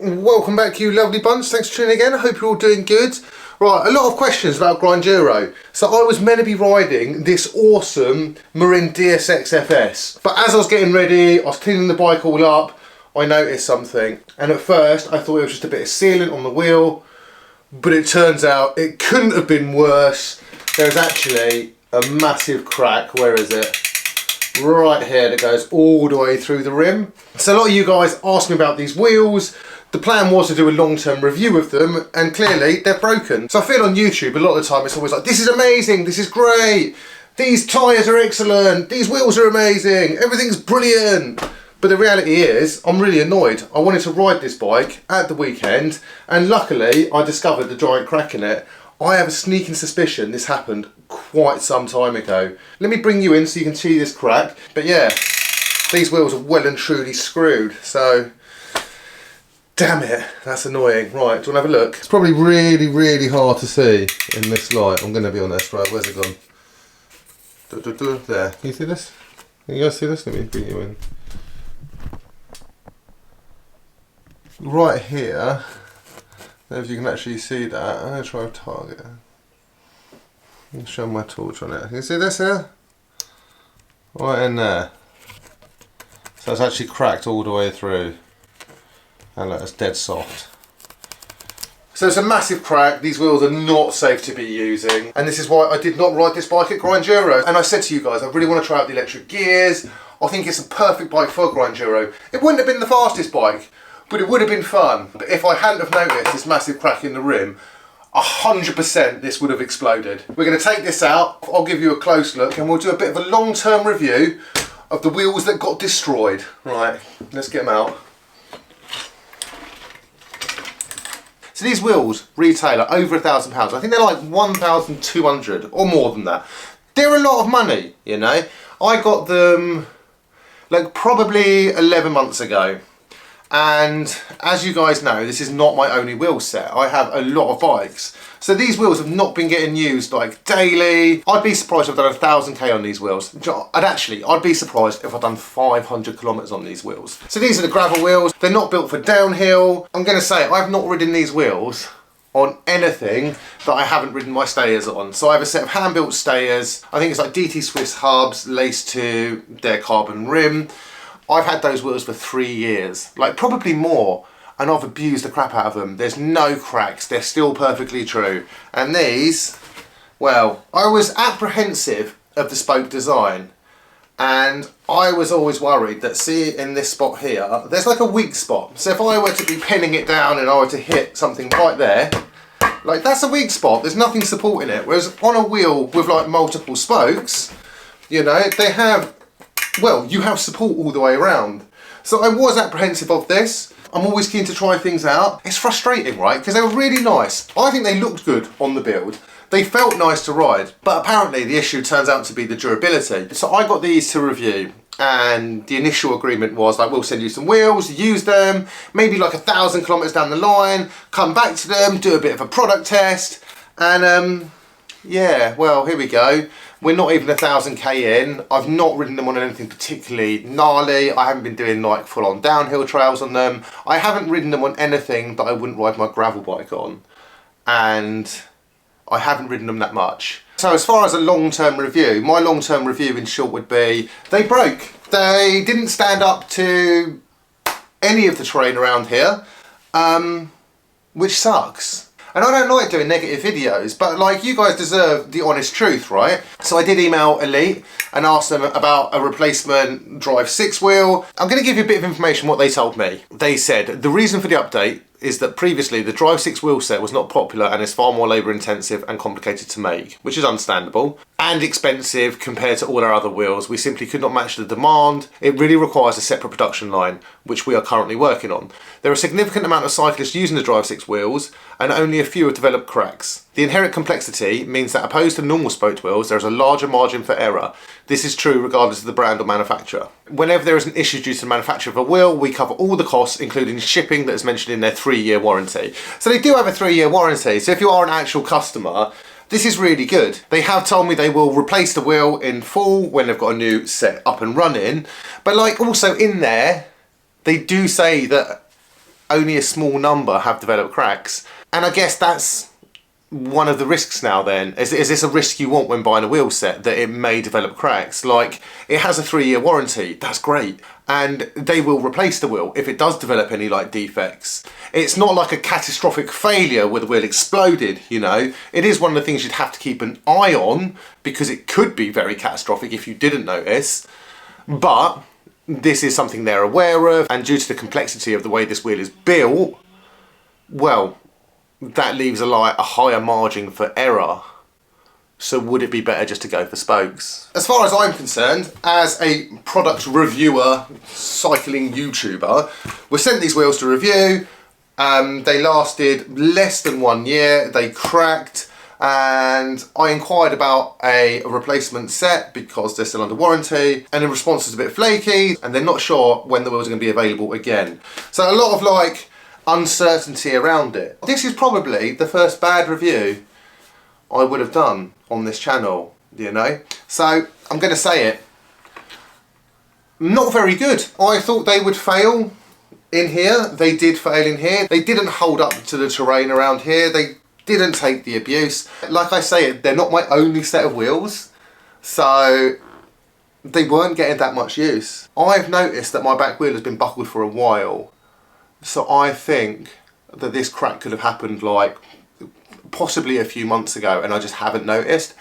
Welcome back, you lovely bunch. Thanks for tuning again. I hope you're all doing good. Right, a lot of questions about Giro. So I was meant to be riding this awesome Marin DSX FS, but as I was getting ready, I was cleaning the bike all up, I noticed something, and at first I thought it was just a bit of sealant on the wheel, but it turns out it couldn't have been worse. There's actually a massive crack. Where is it? Right here, that goes all the way through the rim. So a lot of you guys asked me about these wheels. The plan was to do a long-term review of them, and clearly they're broken. So I feel on YouTube a lot of the time it's always like, this is amazing, this is great, these tyres are excellent, these wheels are amazing, everything's brilliant. But the reality is, I'm really annoyed. I wanted to ride this bike at the weekend, and luckily I discovered the giant crack in it. I have a sneaking suspicion this happened quite some time ago. Let me bring you in so you can see this crack. But yeah, these wheels are well and truly screwed, so damn it, that's annoying. Right, do you want to have a look? It's probably really hard to see in this light, I'm going to be honest. Right, where's it gone? There, can you see this? Can you guys see this? Let me bring you in. Right here, I don't know if you can actually see that. I'm going to try a target. Let me show my torch on it. Can you see this here? Right in there. So it's actually cracked all the way through. And look, it's dead soft. So it's a massive crack. These wheels are not safe to be using, and this is why I did not ride this bike at Giro. And I said to you guys, I really want to try out the electric gears. I think it's a perfect bike for Giro. It wouldn't have been the fastest bike, but it would have been fun. But if I hadn't have noticed this massive crack in the rim, 100% this would have exploded. We're going to take this out, I'll give you a close look, and we'll do a bit of a long-term review of the wheels that got destroyed. Right, let's get them out. So these wheels retail at over £1,000. I think they're like 1,200 or more than that. They're a lot of money, you know. I got them like probably 11 months ago. And as you guys know, this is not my only wheel set. I have a lot of bikes. So these wheels have not been getting used like daily. I'd be surprised if I've done 1,000k on these wheels. I'd be surprised if I've done 500 kilometers on these wheels. So these are the gravel wheels. They're not built for downhill. I'm gonna say, I've not ridden these wheels on anything that I haven't ridden my stayers on. So I have a set of hand-built stayers. I think it's like DT Swiss hubs laced to their carbon rim. I've had those wheels for 3 years, like probably more, and I've abused the crap out of them. There's no cracks, they're still perfectly true. And these, well, I was apprehensive of the spoke design, and I was always worried that, see in this spot here, there's like a weak spot. So if I were to be pinning it down and I were to hit something right there, like that's a weak spot, there's nothing supporting it. Whereas on a wheel with like multiple spokes, you know, they have, well, you have support all the way around. So I was apprehensive of this. I'm always keen to try things out. It's frustrating, right? Because they were really nice. I think they looked good on the build. They felt nice to ride, but apparently the issue turns out to be the durability. So I got these to review, and the initial agreement was like, we'll send you some wheels, use them, maybe like 1,000 kilometers down the line, come back to them, do a bit of a product test, and yeah, well, here we go. We're not even 1,000k in. I've not ridden them on anything particularly gnarly. I haven't been doing like full-on downhill trails on them. I haven't ridden them on anything that I wouldn't ride my gravel bike on. And I haven't ridden them that much. So as far as a long-term review, my long-term review in short would be, they broke. They didn't stand up to any of the terrain around here, which sucks. And I don't like doing negative videos, but like, you guys deserve the honest truth, right? So I did email Elite and ask them about a replacement Drive 6 wheel. I'm gonna give you a bit of information what they told me. They said the reason for the update is that previously the Drive 6 wheel set was not popular and is far more labour intensive and complicated to make, which is understandable, and expensive compared to all our other wheels. We simply could not match the demand. It really requires a separate production line, which we are currently working on. There are a significant amount of cyclists using the Drive 6 wheels, and only a few have developed cracks. The inherent complexity means that opposed to normal spoked wheels, there is a larger margin for error. This is true regardless of the brand or manufacturer. Whenever there is an issue due to the manufacture of a wheel, we cover all the costs, including shipping that is mentioned in their 3-year warranty. So they do have a 3-year warranty, so if you are an actual customer, this is really good. They have told me they will replace the wheel in full when they've got a new set up and running, but like also in there, they do say that only a small number have developed cracks. And I guess that's one of the risks now then. Is this a risk you want when buying a wheel set, that it may develop cracks? Like, it has a 3-year warranty, that's great. And they will replace the wheel if it does develop any like defects. It's not like a catastrophic failure where the wheel exploded, you know. It is one of the things you'd have to keep an eye on, because it could be very catastrophic if you didn't notice. But this is something they're aware of, and due to the complexity of the way this wheel is built, well, that leaves a higher margin for error. So would it be better just to go for spokes? As far as I'm concerned, as a product reviewer, cycling YouTuber, we're sent these wheels to review. They lasted less than 1 year, they cracked, and I inquired about a replacement set because they're still under warranty, and the response was a bit flaky, and they're not sure when the wheels are going to be available again. So a lot of like uncertainty around it. This is probably the first bad review I would have done on this channel, you know. So I'm going to say it. Not very good. I thought they would fail in here. They did fail in here. They didn't hold up to the terrain around here. They didn't take the abuse. Like I say, they're not my only set of wheels, so they weren't getting that much use. I've noticed that my back wheel has been buckled for a while, so I think that this crack could have happened like possibly a few months ago and I just haven't noticed.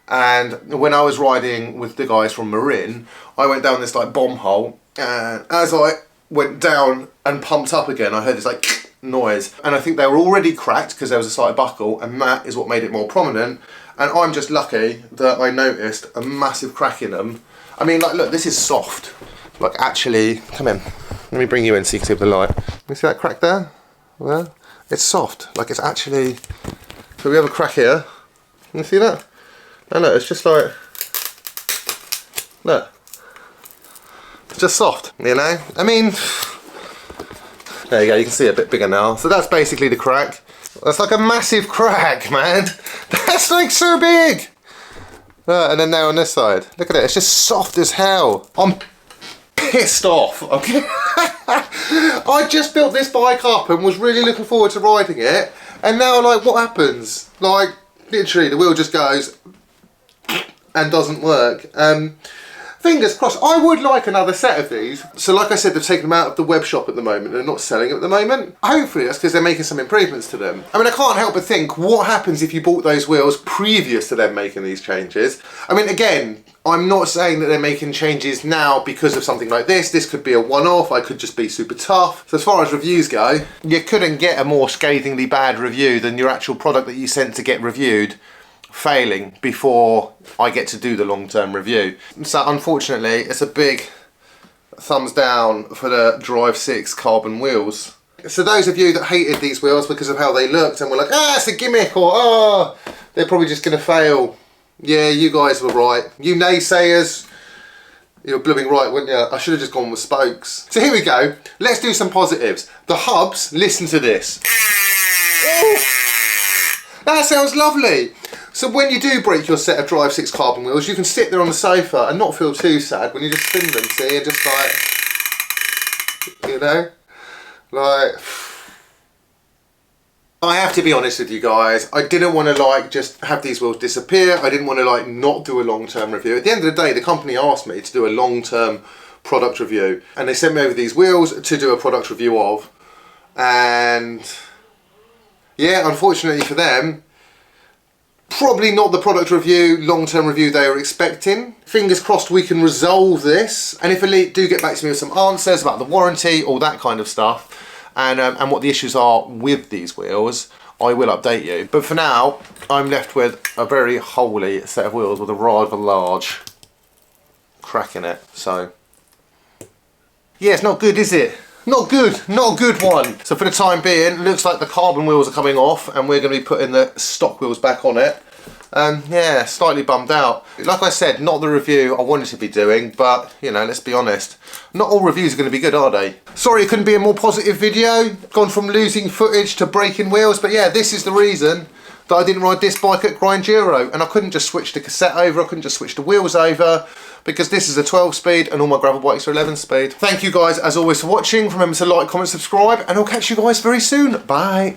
And when I was riding with the guys from Marin, I went down this like bomb hole, and as I went down and pumped up again, I heard this like noise, and I think they were already cracked because there was a slight buckle, and that is what made it more prominent. And I'm just lucky that I noticed a massive crack in them. I mean, like, look, this is soft. Like, actually, come in, let me bring you in so you can see with the light. You see that crack there? Well, it's soft. Like, it's actually, so we have a crack here. Can you see that? And look, it's just like, look, it's just soft, you know? I mean, there you go, you can see it a bit bigger now. So that's basically the crack. That's like a massive crack, man. That's like so big. And then now on this side, look at it, it's just soft as hell. I'm pissed off, okay? I just built this bike up and was really looking forward to riding it, and now, like, what happens? Like, literally, the wheel just goes and doesn't work. Fingers crossed. I would like another set of these. So like I said, they've taken them out of the web shop at the moment. They're not selling them at the moment. Hopefully that's because they're making some improvements to them. I mean, I can't help but think, what happens if you bought those wheels previous to them making these changes? I mean, again, I'm not saying that they're making changes now because of something like this. This could be a one-off. I could just be super tough. So as far as reviews go, you couldn't get a more scathingly bad review than your actual product that you sent to get reviewed failing before I get to do the long-term review. So unfortunately, it's a big thumbs down for the Drive 6 carbon wheels. So those of you that hated these wheels because of how they looked and were like, ah, it's a gimmick, or oh, they're probably just going to fail. Yeah, you guys were right. You naysayers, you're blooming right, weren't you? I should have just gone with spokes. So here we go. Let's do some positives. The hubs, listen to this. Oh, that sounds lovely. So when you do break your set of Drive 6 carbon wheels, you can sit there on the sofa and not feel too sad when you just spin them, see, and just like, you know, like, I have to be honest with you guys, I didn't want to like just have these wheels disappear. I didn't want to like not do a long-term review. At the end of the day, the company asked me to do a long-term product review, and they sent me over these wheels to do a product review of, and yeah, unfortunately for them, probably not the product review, long-term review they were expecting. Fingers crossed we can resolve this, and if Elite do get back to me with some answers about the warranty, all that kind of stuff, and what the issues are with these wheels, I will update you. But for now, I'm left with a very holy set of wheels with a rather large crack in it. So yeah, it's not good, is it? Not good, not a good one. So for the time being, it looks like the carbon wheels are coming off and we're going to be putting the stock wheels back on it. Yeah, slightly bummed out. Like I said, not the review I wanted to be doing, but you know, let's be honest, not all reviews are going to be good, are they? Sorry it couldn't be a more positive video, gone from losing footage to breaking wheels, but yeah, this is the reason that I didn't ride this bike at Giro, and I couldn't just switch the cassette over, I couldn't just switch the wheels over, because this is a 12 speed and all my gravel bikes are 11 speed. Thank you guys as always for watching. Remember to like, comment, subscribe, and I'll catch you guys very soon. Bye.